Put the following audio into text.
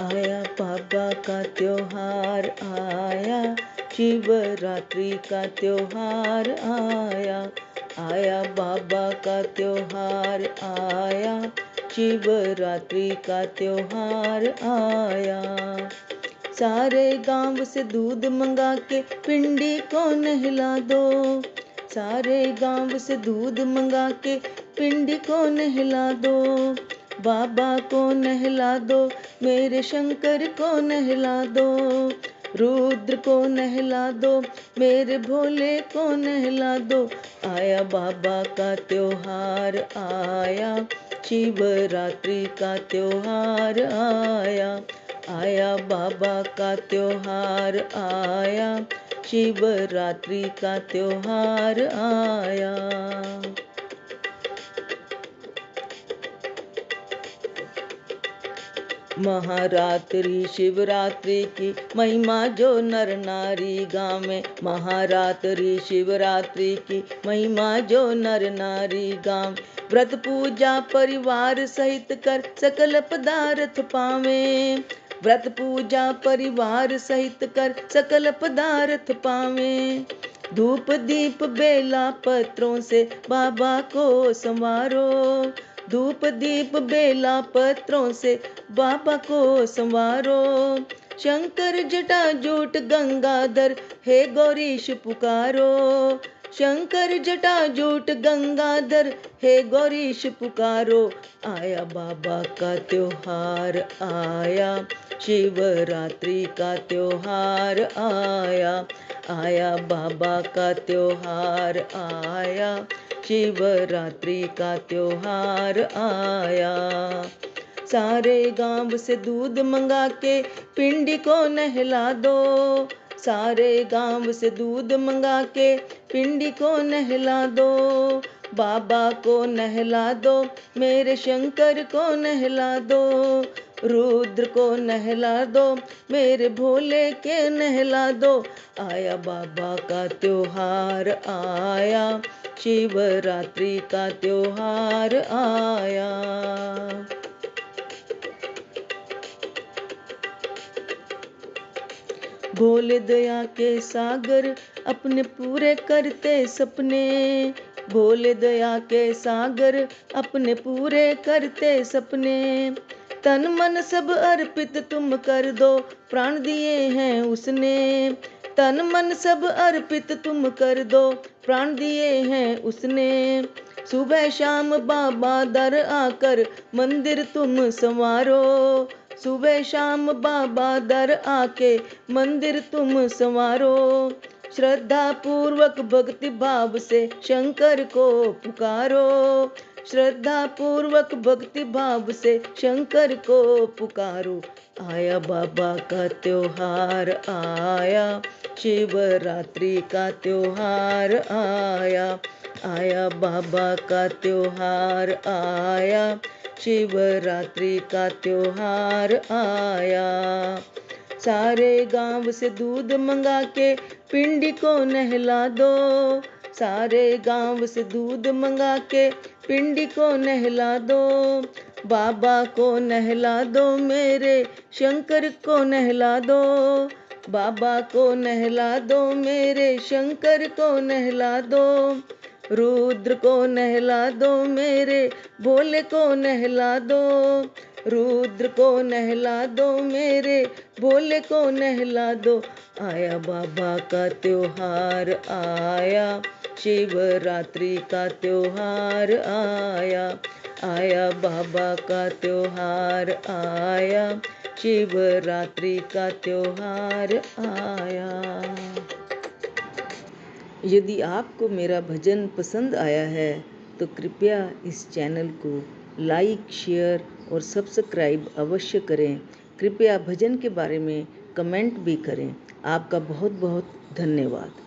आया बाबा का त्योहार आया, शिवरात्रि का त्योहार आया। आया बाबा का त्योहार आया, शिवरात्रि का त्योहार आया। सारे गांव से दूध मंगा के पिंडी को नहला दो। सारे गांव से दूध मंगा के पिंडी को नहला दो। बाबा को नहला दो, मेरे शंकर को नहला दो। रुद्र को नहला दो, मेरे भोले को नहला दो। आया बाबा का त्योहार आया, शिवरात्रि का त्योहार आया। आया बाबा का त्योहार आया, शिवरात्रि का त्योहार आया। महारात्रि शिवरात्रि की महिमा जो नर नारी गावे। महारात्रि शिवरात्रि की महिमा जो नर नारी गावे। व्रत पूजा परिवार सहित कर सकल पदार्थ पावे। व्रत पूजा परिवार सहित कर सकल पदार्थ पावे। धूप दीप बेला पत्रों से बाबा को संवारो। धूप दीप बेला पत्रों से बाबा को संवारो। शंकर जटा जूट गंगाधर हे गौरीश पुकारो। शंकर जटा जूट गंगाधर हे गौरीश पुकारो। आया बाबा का त्योहार आया, शिवरात्रि का त्योहार आया। आया बाबा का त्योहार आया, शिवरात्रि का त्योहार आया। सारे गांव से दूध मंगा के पिंडी को नहला दो। सारे गांव से दूध मंगा के पिंडी को नहला दो। बाबा को नहला दो, मेरे शंकर को नहला दो। रुद्र को नहला दो, मेरे भोले के नहला दो। आया बाबा का त्योहार आया, शिवरात्रि का त्योहार आया। भोले दया के सागर अपने पूरे करते सपने। भोले दया के सागर अपने पूरे करते सपने। तन मन सब अर्पित तुम कर दो, प्राण दिए हैं उसने। तन मन सब अर्पित तुम कर दो, प्राण दिए हैं उसने। सुबह शाम बाबा दर आकर मंदिर तुम संवारो। सुबह शाम बाबा दर आके मंदिर तुम संवारो। श्रद्धा पूर्वक भक्ति भाव से शंकर को पुकारो। श्रद्धा पूर्वक भक्ति भाव से शंकर को पुकारो। आया बाबा का त्योहार आया, शिवरात्रि का त्योहार आया। आया बाबा का त्योहार आया, शिवरात्रि का त्योहार आया। सारे गांव से दूध मंगा के पिंडी को नहला दो। सारे गांव से दूध मंगा के पिंडी को नहला दो। बाबा को नहला दो, मेरे शंकर को नहला दो। बाबा को नहला दो, मेरे शंकर को नहला दो। रुद्र को नहला दो, मेरे भोले को नहला दो। रुद्र को नहला दो, मेरे भोले को नहला दो। आया बाबा का त्योहार आया, शिवरात्रि का त्योहार आया। आया बाबा का त्योहार आया, शिवरात्रि का त्योहार आया। यदि आपको मेरा भजन पसंद आया है तो कृपया इस चैनल को लाइक, शेयर और सब्सक्राइब अवश्य करें। कृपया भजन के बारे में कमेंट भी करें। आपका बहुत बहुत धन्यवाद।